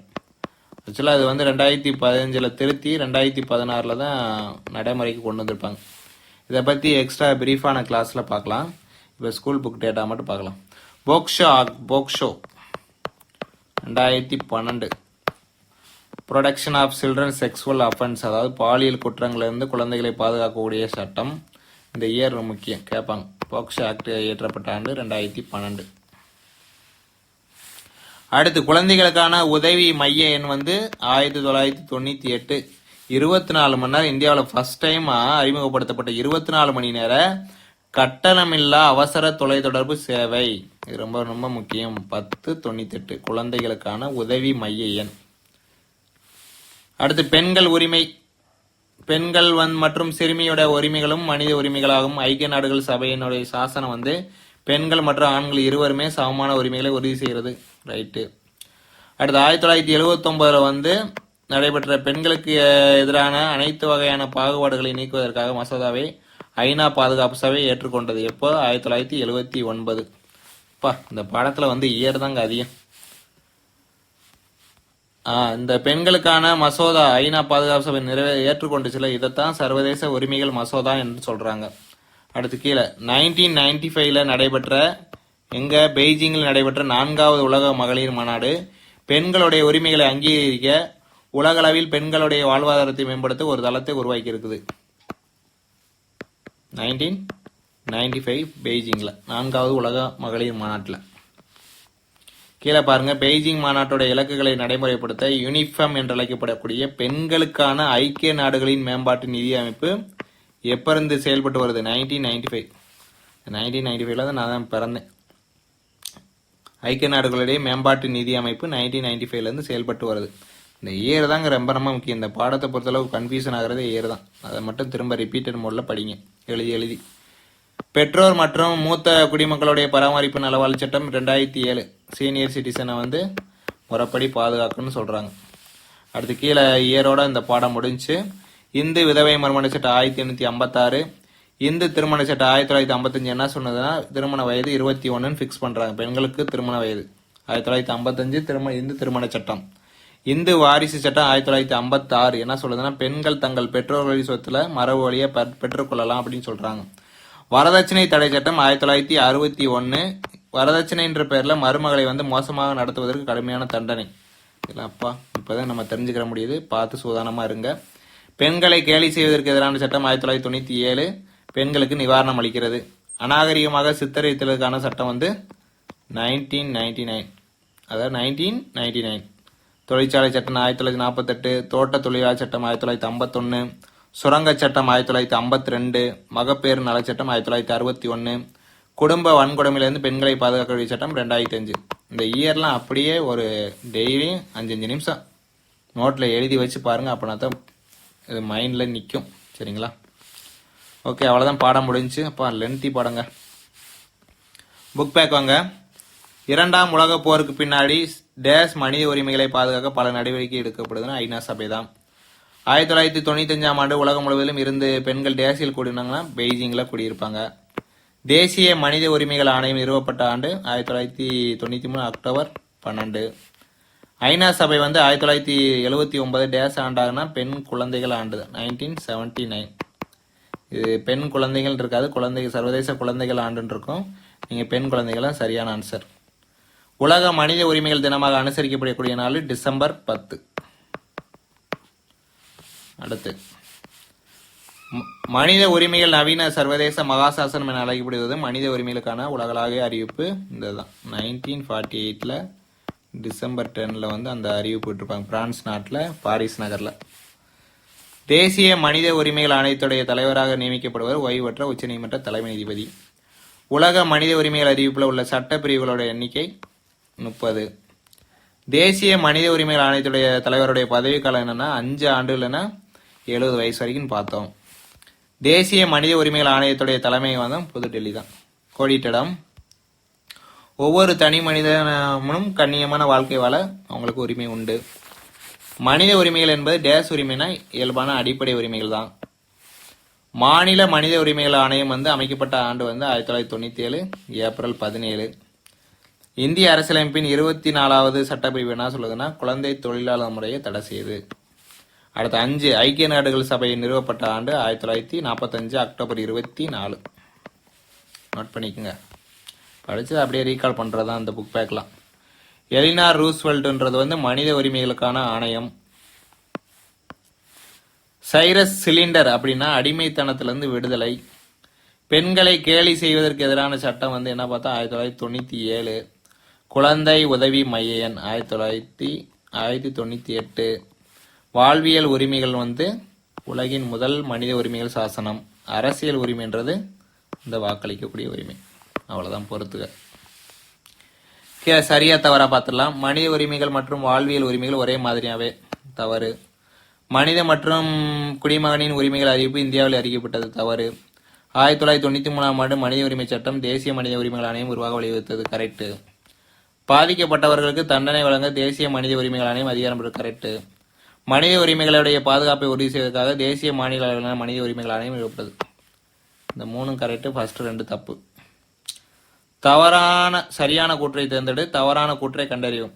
ஆக்சுவலாக அது வந்து 2015 திருத்தி 2016 தான் நடைமுறைக்கு கொண்டு வந்திருப்பாங்க. இதை பற்றி எக்ஸ்ட்ரா பிரீஃபான கிளாஸில் பார்க்கலாம். இப்போ ஸ்கூல் புக் டேட்டா மட்டும் பார்க்கலாம். POCSO 2012. Protection of children sexual offence, அதாவது பாலியல் குற்றங்களிலிருந்து குழந்தைகளை பாதுகாக்கக்கூடிய சட்டம். இந்த இயர் முக்கியம், கேட்பாங்க. போக்ஷோ ஆக்ட் இயற்றப்பட்ட ஆண்டு 2012. அடுத்து குழந்தைகளுக்கான உதவி மைய எண் வந்து 1998. 24 மணி நேரம் இந்தியாவில் ஃபர்ஸ்ட் டைம் அறிமுகப்படுத்தப்பட்ட 24 மணி நேர கட்டணமில்லா அவசர தொலைத்தொடர்பு சேவை. இது ரொம்ப ரொம்ப முக்கியம். 1098 குழந்தைகளுக்கான உதவி மைய எண். அடுத்து பெண்கள் உரிமை. பெண்கள் மற்றும் சிறுமியோட உரிமைகளும் மனித உரிமைகளாகும். ஐக்கிய நாடுகள் சபையினுடைய சாசனம் வந்து பெண்கள் மற்றும் ஆண்கள் இருவருமே சமமான உரிமைகளை உறுதி செய்கிறது. ரைட்டு. அடுத்து 1979 வந்து நடைபெற்ற பெண்களுக்கு எதிரான அனைத்து வகையான பாகுபாடுகளை நீக்குவதற்காக மசோதாவை ஐநா பாதுகாப்பு சபை ஏற்றுக்கொண்டது. எப்போ? 1979. இந்த பாடத்துல வந்து இயர் தாங்க அதிகம். இந்த பெண்களுக்கான மசோதா ஐநா பாதுகாப்பு சபை ஏற்றுக்கொண்டுச்சுல, இதைத்தான் சர்வதேச உரிமைகள் மசோதா என்று சொல்றாங்க. அடுத்து கீழே 1995 நடைபெற்ற பெய்ஜிங்கில் நடைபெற்ற 4வது உலக மகளிர் மாநாடு பெண்களுடைய உரிமைகளை அங்கீகரிக்க உலகளவில் பெண்களுடைய வாழ்வாதாரத்தை மேம்படுத்த ஒரு தளத்தை உருவாக்கி இருக்குது. 1995 பெய்ஜிங்ல 4வது உலக மகளிர் மாநாட்டில். கீழே பாருங்க, பெய்ஜிங் மாநாட்டோட இலக்குகளை நடைமுறைப்படுத்த யூனிஃபெம் என்று அழைக்கப்படக்கூடிய பெண்களுக்கான ஐக்கிய நாடுகளின் மேம்பாட்டு நிதி அமைப்பு எப்ப இருந்து செயல்பட்டு வருது? 1995. 1995 தான் நான் தான் பிறந்தேன். ஐக்கிய நாடுகளுடைய மேம்பாட்டு நிதி அமைப்பு 1995 இருந்து செயல்பட்டு வருது. இந்த இயர் தாங்க ரொம்ப ரொம்ப முக்கியம். இந்த பாடத்தை பொறுத்தளவு கன்ஃபியூஷன் ஆகிறது இயர் தான். அதை மட்டும் திரும்ப ரிப்பீட்டட் மோட்ல படிங்க, எழுதி. பெற்றோர் மற்றும் மூத்த குடிமக்களுடைய பராமரிப்பு நலவாழ்வு சட்டம் 2007 சீனியர் சிட்டிசனை வந்து முறைப்படி பாதுகாக்கணும்னு சொல்றாங்க. அடுத்து கீழே இயரோட இந்த பாடம் முடிஞ்சு. இந்து விதவை மறுமண சட்டம் 1856. இந்து திருமண சட்டம் 1955 என்ன சொன்னதுன்னா திருமண வயது 21 பிக்ஸ் பண்றாங்க. பெண்களுக்கு திருமண வயது 1955 இந்து திருமண சட்டம். இந்து வாரிசு சட்டம் 1956 என்ன சொல்லுதுன்னா பெண்கள் தங்கள் பெற்றோர்களின் சொத்துல மரபு வழியை பெற்றுக்கொள்ளலாம் அப்படின்னு சொல்றாங்க. வரதட்சணை தடை சட்டம் 1961. வரதட்சணை என்ற பெயர்ல மருமகளை வந்து மோசமாக நடத்துவதற்கு கடுமையான தண்டனை. அப்பா இப்பதான் நம்ம தெரிஞ்சுக்கிற முடியுது, பார்த்து சூதானமா இருங்க. பெண்களை கேலி செய்வதற்கு எதிரான சட்டம் 1997 பெண்களுக்கு நிவாரணம் அளிக்கிறது. அநாகரிகமாக சித்தரித்தலுக்கான சட்டம் வந்து 1999, அதாவது 1999. தொழிற்சாலை சட்டம் 1948. தோட்ட தொழிலாளர் சட்டம் 1951. சுரங்க சட்டம் 1952. மகப்பேறு நலச்சட்டம் 1961. குடும்ப வன்கொடுமையிலிருந்து பெண்களை பாதுகாக்கக்கூடிய சட்டம் 2005. இந்த இயர்லாம் அப்படியே ஒரு டெய்லி 5 நிமிஷம் நோட்டில் எழுதி வச்சு பாருங்க, அப்படின்னா தான் இது மைண்டில் நிற்கும். சரிங்களா? ஓகே, அவ்வளோதான், பாடம் முடிஞ்சு. அப்போ லென்த்தி பாடங்க. புக் பேக் வாங்க. 2ஆம் உலக போருக்கு பின்னாடி டேஸ் மனித உரிமைகளை பாதுகாக்க பல நடவடிக்கை எடுக்கப்படுதுன்னு ஐநா சபை தான். 1995 ஆண்டு உலகம் முழுவதிலும் இருந்து பெண்கள் டேசியில் கூடினாங்கன்னா பெய்ஜிங்கில் கூடியிருப்பாங்க. தேசிய மனித உரிமைகள் ஆணையம் நிறுவப்பட்ட ஆண்டு 1993 அக்டோபர் 12. ஐநா சபை வந்து 1979 டேஸ் ஆண்டாகனா பெண் குழந்தைகள் ஆண்டு 1979. இது பெண் குழந்தைகள் இருக்காது, குழந்தைகள் சர்வதேச குழந்தைகள் ஆண்டுன்னு இருக்கும். நீங்க பெண் குழந்தைகள் சரியான ஆன்சர். உலக மனித உரிமைகள் தினமாக அனுசரிக்கப்படக்கூடிய நாள் டிசம்பர் 10. அடுத்து மனித உரிமைகள் நவீன சர்வதேச மகாசாசனம் என அழைக்கப்படுவது மனித உரிமைகளுக்கான உலகளாவிய அறிவிப்பு. இதுதான் 1948 டிசம்பர் 10 வந்து அந்த அறிவிப்பு விட்டுருப்பாங்க பிரான்ஸ் நாட்டில் பாரிஸ் நகர்ல. தேசிய மனித உரிமைகள் ஆணையத்துடைய தலைவராக நியமிக்கப்படுவர் ஓய்வற்ற உச்சநீதிமன்ற தலைமை நீதிபதி. உலக மனித உரிமைகள் அறிவிப்பில் உள்ள சட்ட பிரிவுகளோட எண்ணிக்கை 30. தேசிய மனித உரிமைகள் ஆணையத்துடைய தலைவருடைய பதவிக்காலம் என்னன்னா 5 ஆண்டு இல்லைன்னா 70 வயசு வரைக்கும் பார்த்தோம். தேசிய மனித உரிமைகள் ஆணையத்துடைய தலைமை வந்து புதுடெல்லி தான். கோடிட்டிடம். ஒவ்வொரு தனி மனிதனும் கண்ணியமான வாழ்க்கை வாழ அவங்களுக்கு உரிமை உண்டு. மனித உரிமைகள் என்பது டேஸ் உரிமைனா இயல்பான அடிப்படை உரிமைகள் தான். மாநில மனித உரிமைகள் ஆணையம் வந்து அமைக்கப்பட்ட ஆண்டு வந்து 1997 ஏப்ரல் 17. இந்திய அரசியலமைப்பின் 24வது சட்டப்பிரிவு என்ன சொல்லுதுன்னா குழந்தை தொழிலாளர் முறையை தடை செய்யுது. அடுத்த 5 ஐக்கிய நாடுகள் சபை நிறுவப்பட்ட ஆண்டு 1945 அக்டோபர் 24. நோட் பண்ணிக்கோங்க. படிச்சு அப்படியே ரீகால் பண்றதுதான் இந்த புக் பேக்லாம். எலினார் ரூஸ்வெல்ட்ன்றது வந்து மனித உரிமைகளுக்கான ஆணையம். சைரஸ் சிலிண்டர் அப்படின்னா அடிமைத்தனத்திலிருந்து விடுதலை. பெண்களை கேலி செய்வதற்கு எதிரான சட்டம் வந்து என்ன பார்த்தா 1997. குழந்தை உதவி மையம் 1998. வாழ்வியல் உரிமைகள் வந்து உலகின் முதல் மனித உரிமைகள் சாசனம். அரசியல் உரிமைன்றது இந்த வாக்களிக்கக்கூடிய உரிமை. அவ்வளவுதான் பொறுத்துக. சரியா தவறா பார்த்துடலாம். மனித உரிமைகள் மற்றும் வாழ்வியல் உரிமைகள் ஒரே மாதிரியாவே தவறு. மனித மற்றும் குடிமகனின் உரிமைகள் அறிவிப்பு இந்தியாவில் அறிவிக்கப்பட்டது தவறு. 1993 ஆண்டு மனித உரிமை சட்டம் தேசிய மனித உரிமைகள் ஆணையம் உருவாக வழிவகுத்தது கரெக்ட். பாதிக்கப்பட்டவர்களுக்கு தண்டனை வழங்க தேசிய மனித உரிமைகள் ஆணையம் அதிகாரம் கரெக்ட். மனித உரிமைகளுடைய பாதுகாப்பை உறுதி செய்வதற்காக தேசிய மாநில அளவிலான மனித உரிமைகள் ஆணையம் நிறுவப்பட்டது. இந்த 3 கரெக்ட். ஃபர்ஸ்ட் 2 தப்பு. சரியான கூற்றை தேர்ந்தெடு, தவறான கூற்றை கண்டறியும்.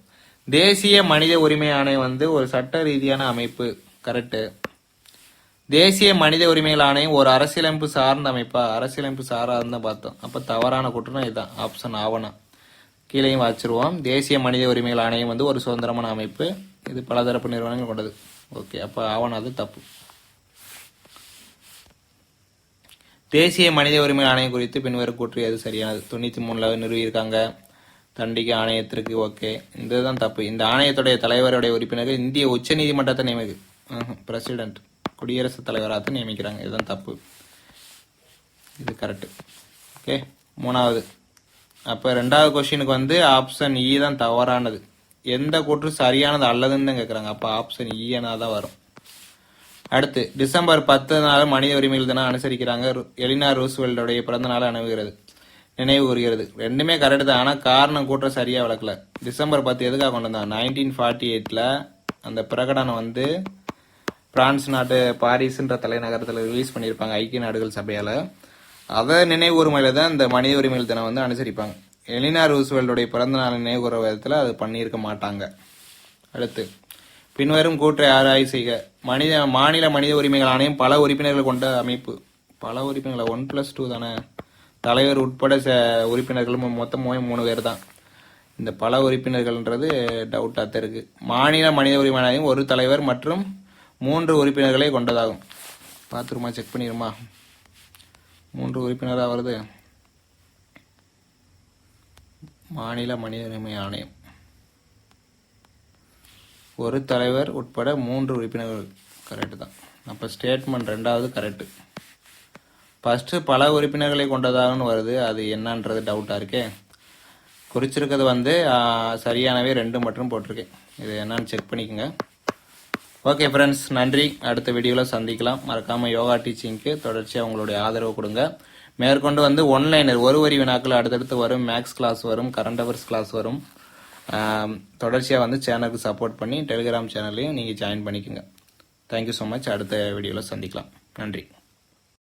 தேசிய மனித உரிமை ஆணையம் வந்து ஒரு சட்ட ரீதியான அமைப்பு கரெக்ட். தேசிய மனித உரிமைகள் ஆணையம் ஒரு அரசியலமைப்பு சார்ந்த அமைப்பா? அரசியலமைப்பு சாராதுன்னு பார்த்தோம். அப்ப தவறான கூற்றுனா இதுதான் ஆப்ஷன் ஆவணம். கீழையும் வச்சிருவோம். தேசிய மனித உரிமைகள் ஆணையம் வந்து ஒரு சுதந்திரமான அமைப்பு. இது பலதரப்பு நிறுவனங்கள் கொண்டது. ஓகே, அப்ப ஆவணம் அது தப்பு. தேசிய மனித உரிமை ஆணையம் குறித்து பின்வரும் கூற்று எது சரியானது? 93 நிறுவியிருக்காங்க. தண்டிக்க ஆணையத்திற்கு ஓகே. இதுதான் தப்பு. இந்த ஆணையத்துடைய தலைவருடைய உறுப்பினர்கள் இந்திய உச்ச நீதிமன்றத்தை நியமிக்கு பிரசிடென்ட் குடியரசுத் தலைவராக நியமிக்கிறாங்க. இதுதான் தப்பு. இது கரெக்ட். ஓகே, 3வது. அப்ப 2வது கொஸ்டினுக்கு வந்து ஆப்ஷன் இ தான் தவறானது. எந்த கூற்று சரியானது அல்லதுன்னு தான் கேட்கறாங்க. அப்ப ஆப்ஷன் இ தான் வரும். அடுத்து டிசம்பர் 10 மனித உரிமைகள் தினம் அனுசரிக்கிறாங்க. எலினார் ரூஸ்வெல்டோடைய பிறந்த நாள் நினைவு கூறுகிறது. ரெண்டுமே கரெக்ட் தான். ஆனா காரணம் கூற்ற சரியா விளக்கல. டிசம்பர் 10 எதுக்காக கொண்டு வந்தாங்க? 1948 அந்த பிரகடனம் வந்து பிரான்ஸ் நாட்டு பாரிஸ்ன்ற தலைநகரத்தில் ரிலீஸ் பண்ணியிருப்பாங்க ஐக்கிய நாடுகள் சபையால. அதை நினைவு கூறுமையில தான் இந்த மனித உரிமைகள் தினம் வந்து அனுசரிப்பாங்க. எலினார் ரூஸ்வெல்டோடைய பிறந்த நாள் நினைவு கூற விதத்துல அது பண்ணியிருக்க மாட்டாங்க. அடுத்து பின்வரும் கூற்றை ஆராய்ச்சி செய்க. மாநில மனித உரிமைகள் ஆணையம் பல உறுப்பினர்கள் கொண்ட அமைப்பு. பல உறுப்பினர்கள் 1+2 தானே. தலைவர் உட்பட உறுப்பினர்கள் மொத்தம் 3 பேர் தான். இந்த பல உறுப்பினர்கள்ன்றது டவுட்டா தான் இருக்கு. மாநில மனித உரிமை ஆணையம் ஒரு தலைவர் மற்றும் 3 உறுப்பினர்களை கொண்டதாகும். பாத்துருமா, செக் பண்ணிருமா? 3 உறுப்பினரா வருது. மாநில மனித உரிமை ஆணையம் ஒரு தலைவர் உட்பட 3 உறுப்பினர்கள் கரெக்ட் தான். அப்ப ஸ்டேட்மெண்ட் 2வது கரெக்ட். ஃபர்ஸ்ட் பல உறுப்பினர்களை கொண்டதாகனு வருது. அது என்னன்றது டவுட்டா இருக்கே. குறிச்சிருக்கிறது வந்து சரியானவே 2 மட்டும் போட்டிருக்கேன். இது என்னன்னு செக் பண்ணிக்கோங்க. ஓகே ஃப்ரெண்ட்ஸ், நன்றி. அடுத்த வீடியோவில் சந்திக்கலாம். மறக்காம யோகா டீச்சிங்க்கு தொடர்ச்சியாக உங்களுடைய ஆதரவு கொடுங்க. மேற்கொண்டு வந்து ஒன்லைனர் ஒரு வரி வினாக்கள் அடுத்தடுத்து வரும். மேக்ஸ் கிளாஸ் வரும், கரண்ட் அவர்ஸ் கிளாஸ் வரும். தொடர்ச்சியாக வந்து சேனலுக்கு சப்போர்ட் பண்ணி டெலிகிராம் சேனல்லையும் நீங்கள் ஜாயின் பண்ணிக்கோங்க. Thank you so much. அடுத்த வீடியோவில் சந்திக்கலாம். நன்றி.